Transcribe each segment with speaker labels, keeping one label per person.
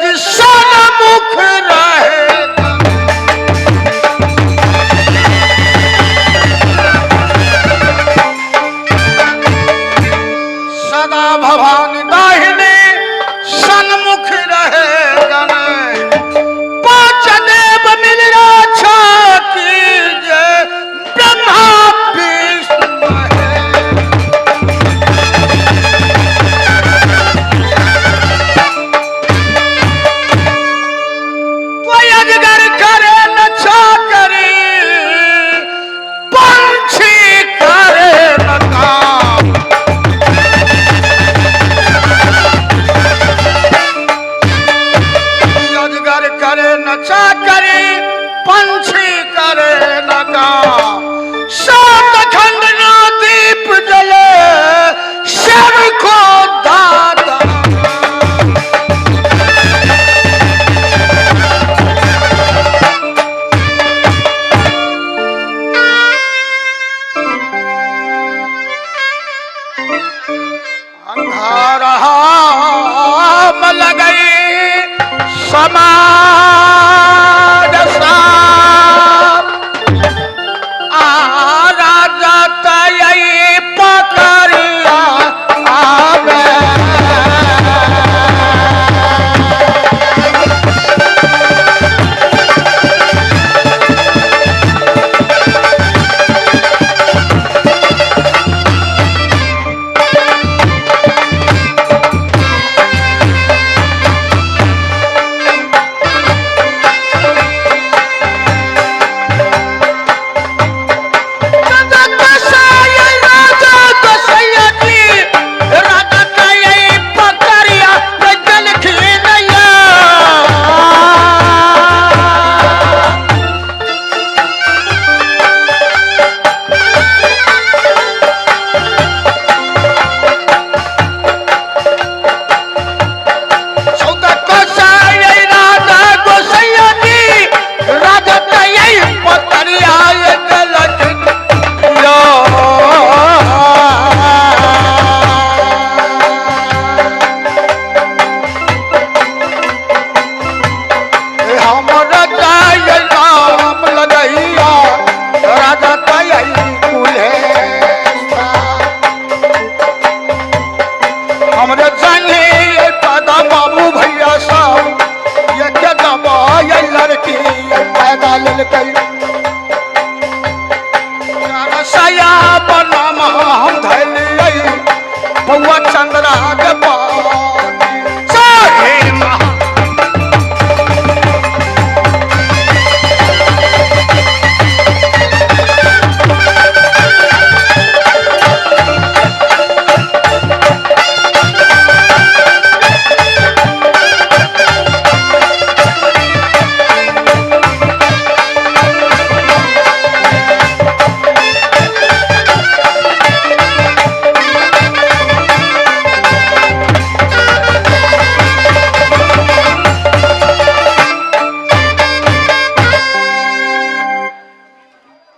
Speaker 1: जी सन्मुख रहे सदा भवानी दाहिने सन्मुख रहे गण पांच देव मिल रक्षा कीजे ब्रह्मा विष्णु कोई अजगर करे नचा करे पंछी करे न काम अजगर करे नचा करे पंछी करे न काम सात खंड नो दीप जले सब को दाता अंधारा मल गई समाज साम आ राजा तई पकड़िया आवे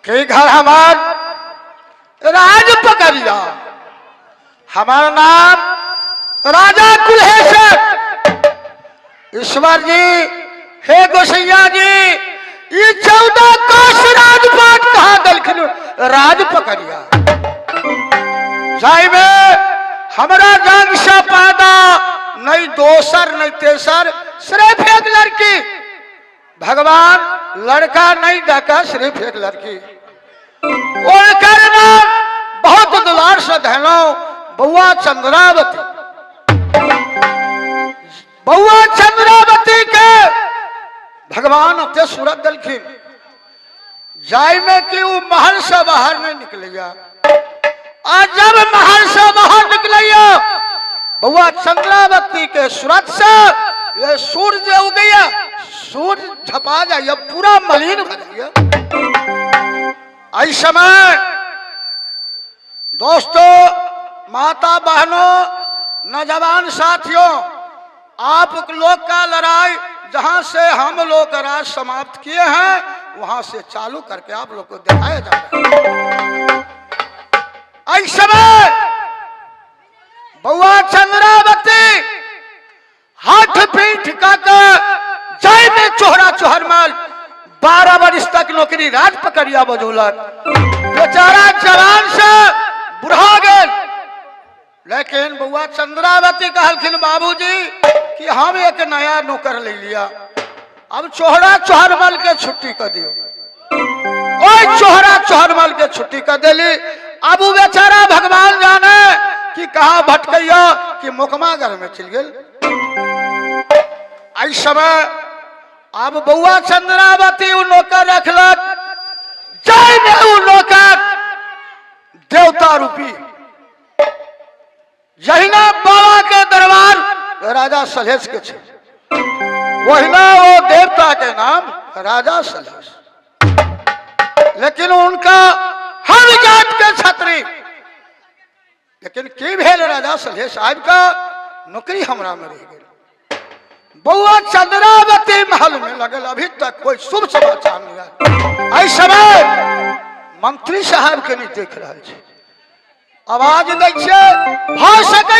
Speaker 1: घर हमार राज पकड़िया हमारा नाम राजा कुल्हेश्वर ईश्वर जी हे गोसैया जी ये 14 कोस राजपाट कहा दलखिन राज पकड़िया जाई में हमारा जंग से पैदा नहीं दोसर नहीं तेसर सिर्फ एक लड़की भगवान लड़का नहीं डाका सिर्फ एक लड़की और करना बहुत दुलार से धनो बउआ चंद्रावती के भगवान अत्य सूरत दलखिन जाय में कि वो महल से बाहर नहीं निकलिया और जब महल से बाहर निकलिया बउआ चंद्रावती के सूरत से ये सूर्य उगया सूर्य झपा जाए पूरा मलिन भर गया। इस समय दोस्तों माता बहनों नौजवान साथियों आप लोग का लड़ाई जहां से हम लोग राज समाप्त किए हैं वहां से चालू करके आप लोग को दिखाया जा रहा है। इस समय बउआ चंद्रावती हाथ पीठ ठिका कर जाय में चोहरा चोहरमल 12 वर्ष तक नौकरी राज पकड़िया बजौलक। बेचारा जवान से बुढ़ा गए, लेकिन बउआ चंद्रावती कहलखिन बाबूजी कि हम एक नया नौकर ले लिया, अब चोहरा चोहरमल के छुट्टी कर दियो। ओए चोहरा चोहरमल के छुट्टी कर देली। अब वो बेचारा भगवान जाने कि कहा भटकैया कि मुकमा घर में चल गए। इस समय अब बउआ चंद्रावती उ नौकर रखलक, जाय में उ नौकर देवता रूपी जहिना बाबा के दरबार राजा सलहेश के छे, वहिना वो देवता के नाम राजा सलहेश। लेकिन उनका हम जात के छत्री, लेकिन की भेल राजा सलहेश साहब का नौकरी हमरा में रह गई। बउआ चंद्रावती महल में लगल, अभी तक कोई शुभ समाचार नहीं आया। इस समय मंत्री साहब के नहीं देख रहा है, आवाज नहीं भ सके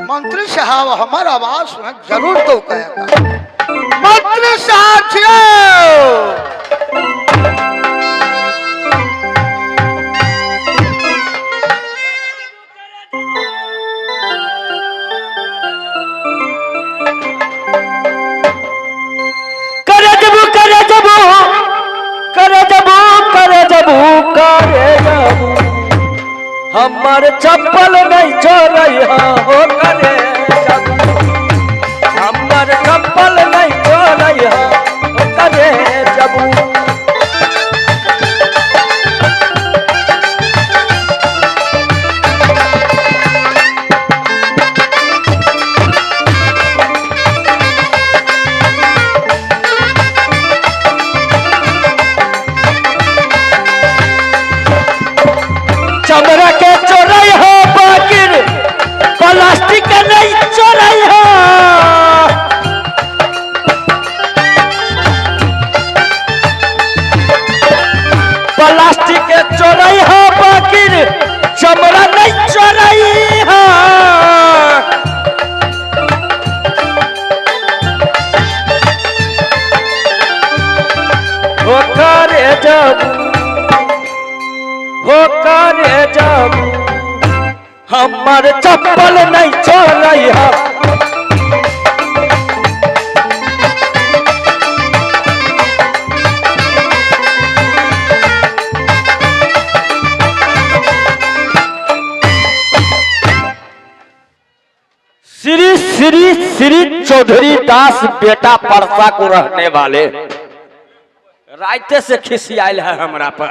Speaker 1: मंत्री साहब हमार आवाज सुन जरूर तो कहेगा। मंत्री साहब
Speaker 2: करे जबू करे जबू करे जबू करे जबू करे जबू हमार चप्पल नहीं चोरैया हो करे जबू, हमार चप्पल नहीं चोरैया हो करे जबू। चमड़ा के चोरई हो बाकिर प्लास्टिक के नहीं चोरई हो, प्लास्टिक के चोरई हो बाकिर चमड़ा नहीं चोरई हो। हो करे जब हो करे जब हमार चप्पल नहीं चोरई है। श्री श्री श्री चौधरी दास बेटा परसा को रहने वाले राइते से खिसियाल है हमरा पर।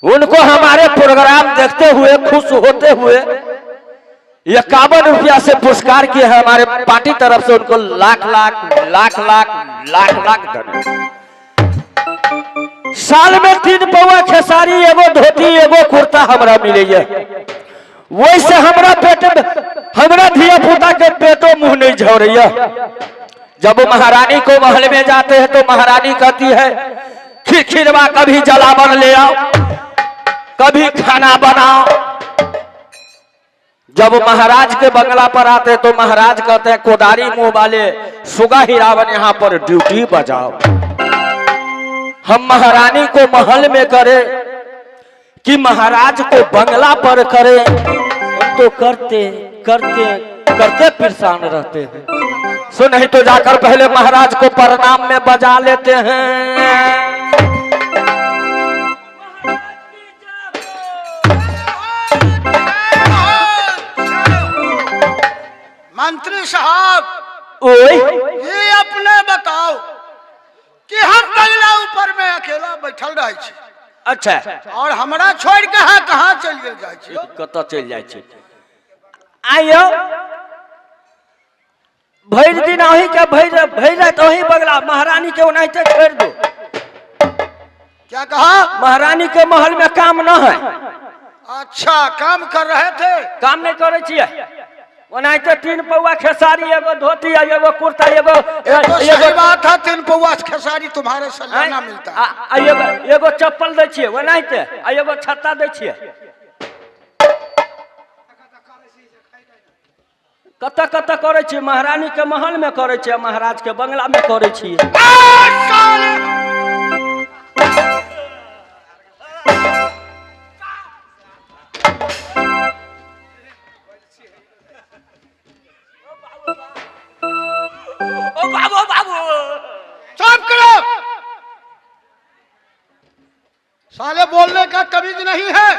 Speaker 2: उनको हमारे प्रोग्राम देखते हुए खुश होते हुए 51 रुपया से पुरस्कार किए हैं हमारे पार्टी तरफ से। उनको लाख लाख लाख लाख लाख लाख धन्यवाद। साल में 3 पौवा खेसारी एगो धोती एगो कुर्ता हमरा मिले। वैसे हमरा पेट हमरा धिया पुता के पेटो मुंह नहीं झोरैया। जब महारानी को महल में जाते हैं तो महारानी कहती है खिरवा कभी जलावन ले आओ कभी खाना बनाओ। जब महाराज के बंगला पर आते तो महाराज कहते हैं कोदारी मुंह वाले सुगा हिरावन यहाँ पर ड्यूटी बजाओ। हम महारानी को महल में करे कि महाराज को बंगला पर करे, तो करते करते करते परेशान रहते हैं। सो नहीं तो जाकर पहले महाराज को प्रणाम में बजा लेते हैं।
Speaker 1: मंत्री साहब
Speaker 2: ओए
Speaker 1: ये अपने बताओ कि हम बंगला ऊपर में अकेला बैठल रहे छी।
Speaker 2: अच्छा
Speaker 1: और हमरा छोड़ के कहाँ चल जाए छी?
Speaker 2: कत चल जाए छी? आइयो भैर दिन अही के भैर तो अही बगला महारानी के ओनाहिते छोड़ दो।
Speaker 1: क्या कहा?
Speaker 2: महारानी के महल में काम न है।
Speaker 1: अच्छा काम कर रहे थे?
Speaker 2: काम नहीं करे छिए। ओनाहिते 3 पौवा खेसारी एगो धोती एगो कुर्ता एगो
Speaker 1: सही बात है। 3 पौवा खेसारी तुम्हारे सालाना मिलता है।
Speaker 2: एगो चप्पल दे छिए ओनाहिते एगो छत्ता दे छिए। कत कत करे छी? महारानी के महल में करे छी, महाराज के बंगला में करे छी।
Speaker 3: बाबू बाबू
Speaker 1: चुप करो, साले बोलने का तमीज नहीं है।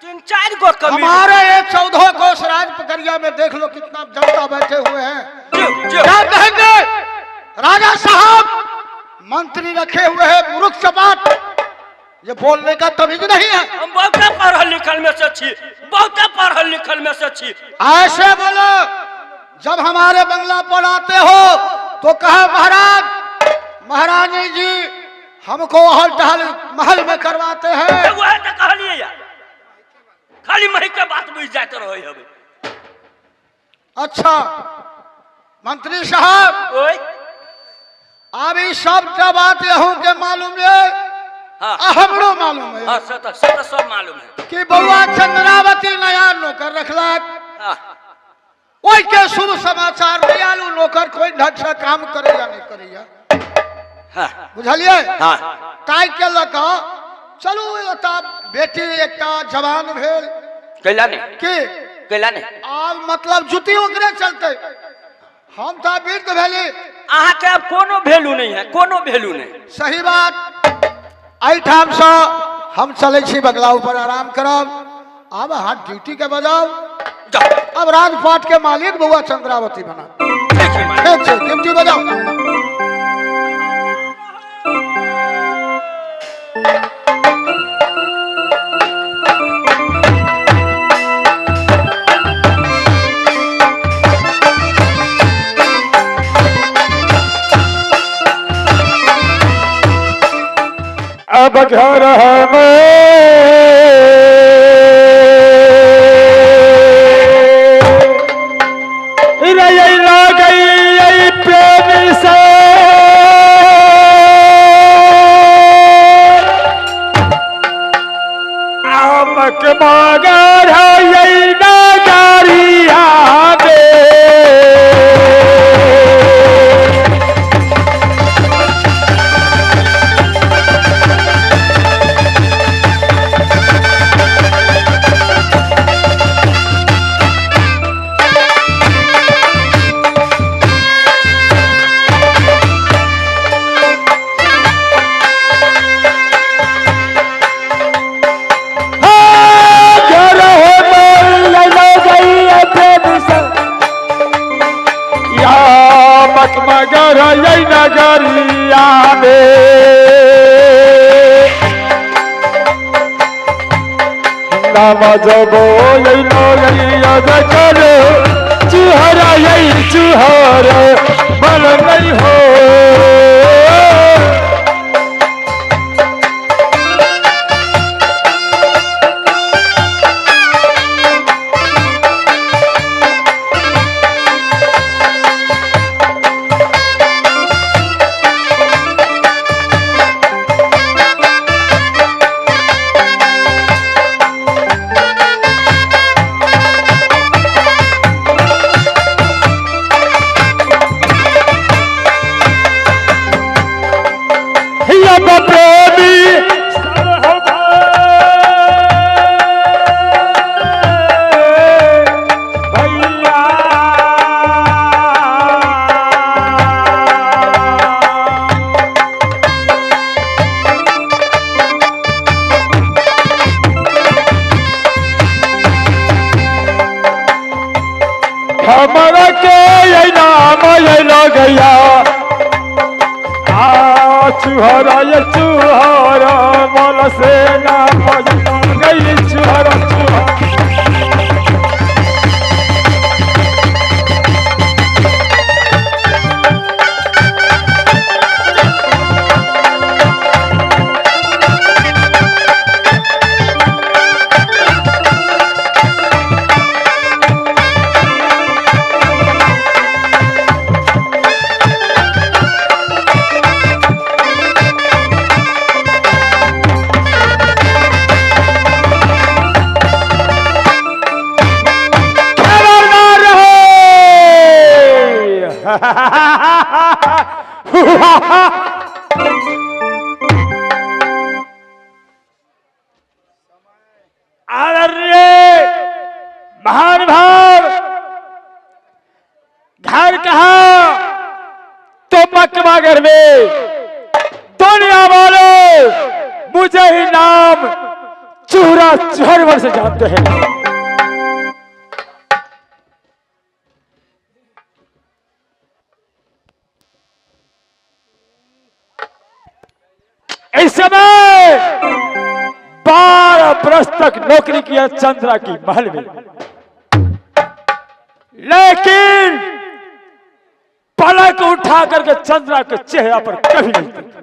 Speaker 3: 3-4 को कमी।
Speaker 1: हमारे ये 14 कोस राज पकड़िया में देख लो कितना जनता बैठे हुए हैं। क्या कहेंगे? राजा साहब मंत्री रखे हुए हैं मूर्ख चपाट, ये बोलने का तमीज नहीं है।
Speaker 3: हम बहुत पढ़ल लिखल में से छी, बहुत पढ़ल लिखल में से छी।
Speaker 1: ऐसे बोलो, जब हमारे बंगला पर आते हो तो कहा महाराज महारानी जी हमको हल टहल महल में करवाते हैं।
Speaker 3: वह तो कहलिए यार, खाली मही के बात बुझ जाते रहो हमें।
Speaker 1: अच्छा मंत्री साहब,
Speaker 3: ओए
Speaker 1: अभी सब का बात यहूं के मालूम है।
Speaker 3: हाँ
Speaker 1: हमरो मालूम है।
Speaker 3: हाँ सब मालूम है
Speaker 1: कि बउआ चंद्रावती नया नौकर रखलाक।
Speaker 3: हाँ।
Speaker 1: ओई के शुभ समाचार नहीं आलू, नौकर कोई ढंग से काम करे या नहीं करे या।
Speaker 3: हाँ
Speaker 1: बुझलिए?
Speaker 3: हाँ
Speaker 1: ताई के लगा चलू एता बेटी एकटा जवान भेल
Speaker 3: कैला ने
Speaker 1: कि
Speaker 3: कैला ने
Speaker 1: आब मतलब जुती ओकरे चलते। हम तो वृद्ध भेली।
Speaker 3: अहाँ के अब कोनो वैल्यू नहीं है, कोनो वैल्यू नहीं।
Speaker 1: सही बात। एठाम से हम चले छी बंगला ऊपर आराम करब। अब हाथ ड्यूटी के बजाओ।
Speaker 3: जाओ
Speaker 1: अब राजपाट के मालिक बउआ चंद्रावती बना।
Speaker 3: ठीक है मालिक।
Speaker 1: ठीक है, ड्यूटी बजाओ।
Speaker 2: अब घर हमें गई प्रेम से आमक मगर यही नगरिया मगर यही नगरिया में नाम जबो यही नगरिया करे चुहरा यही चुहरा बल नहीं हो। हमारा के ये नाम ये लगया चुहरा ये चुहरा मन से नाम गई चुहरा चुहरा।
Speaker 4: आदरणीय महानुभाव, घर कहा तो मकबगर में। दुनिया वालों मुझे ही नाम चूरा चोरवर से जानते हैं। इस समय 12 वर्ष तक नौकरी किया चंद्रा की महल में, लेकिन पलक उठा करके चंद्रा के चेहरा पर कभी नहीं देखा।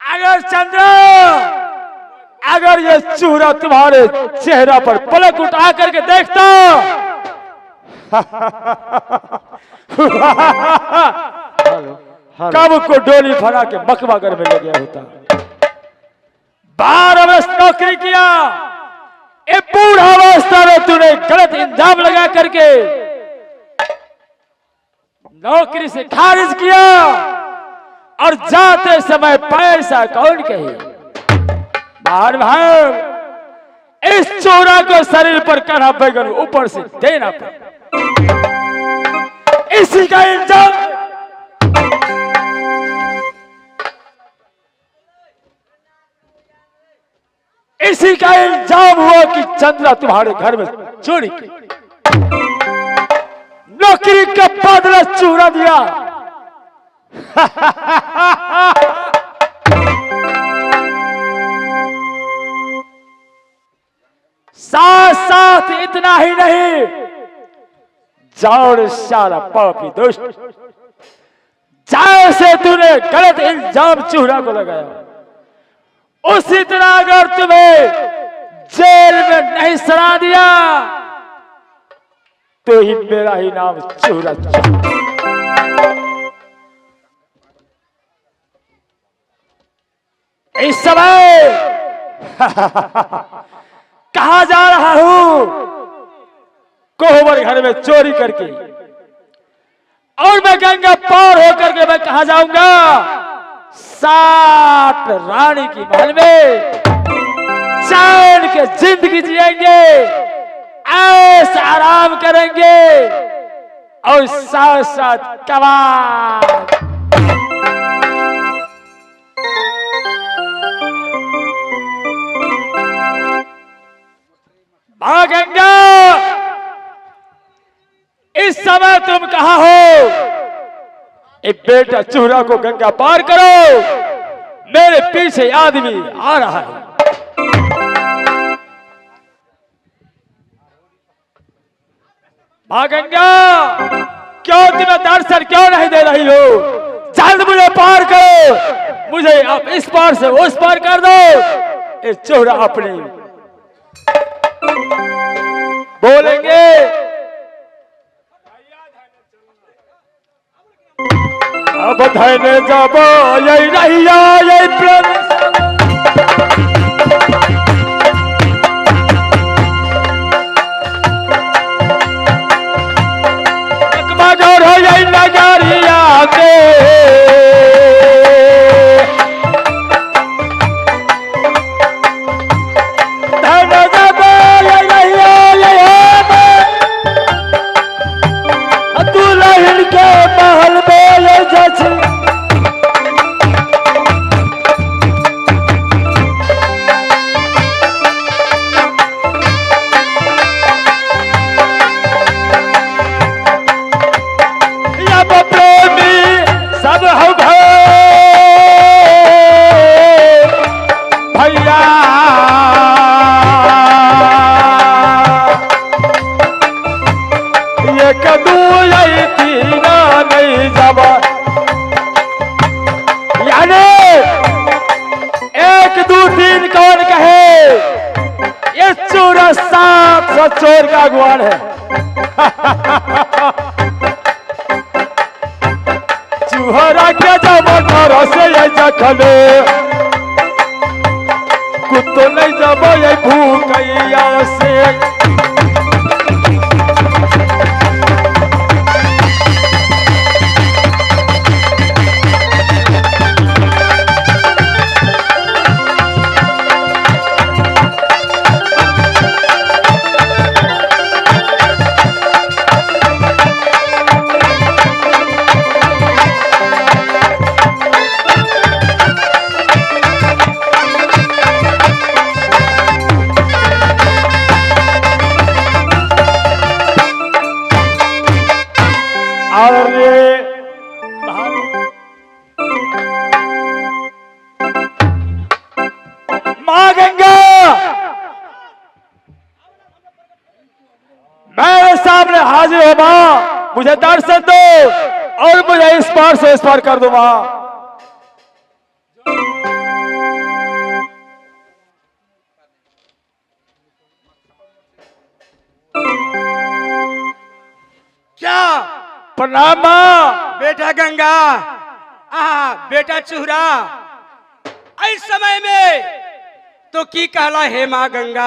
Speaker 4: अगर चंद्रा, अगर ये चूरा तुम्हारे चेहरा पर पलक उठा करके देखता कब को डोली फरा के मकबगर में ले गया होता। 12 वर्ष नौकरी किया, ये बूढ़ा अवस्था में तूने गलत इंजाम लगा करके नौकरी से खारिज किया, और जाते समय पैसा कौन कहे। भाई इस चोरा को शरीर पर कड़ा बैगन ऊपर से देना पड़ा, इसी का इंजाम। इसी का इल्जाम हुआ कि चंद्रा तुम्हारे घर में चोरी की, नौकरी का बदला चूरा दिया। साथ साथ इतना ही नहीं, जाओ सारा पापी दोस्त, जैसे तूने गलत इल्जाम चूरा को लगाया, उसी तरह अगर तुम्हें जेल में नहीं सड़ा दिया तो ही मेरा ही नाम चूरा। इस समय कहा जा रहा हूं, कोहबर घर में चोरी करके, और मैं गंगा पार होकर के मैं कहा जाऊंगा 60 रानी की महल में चैन के जिंदगी जिएंगे, ऐसा आराम करेंगे, और साथ साथ कमाल। मां गंगा, इस समय तुम कहां हो? एक बेटा चूरा को गंगा पार करो, मेरे पीछे आदमी आ रहा है। मां गंगा, क्यों तुम्हें दर्शन क्यों नहीं दे रही हो? जल्द मुझे पार करो, मुझे अब इस पार से उस पार कर दो। ये चूरा अपने बोलेंगे, अब धैर्य जब यही रहिया यही प्रेम मगोर हो यही नगरिया के, धैर्य जब यही रहिया यही दुल्हन के महल में चोर का अगवान है। चूहरा के जब घर से ये जखले, कुत्तो नहीं जब ये भूखैया से, आदरणीय माँ गंगा, मेरे सामने हाजिर हो माँ, मुझे दर्शन दो और मुझे इस पार से उस पार कर दो माँ।
Speaker 1: क्या
Speaker 4: प्रणाम माँ।
Speaker 1: बेटा गंगा, बेटा चूहरा, इस समय में तो की कहला हे माँ गंगा।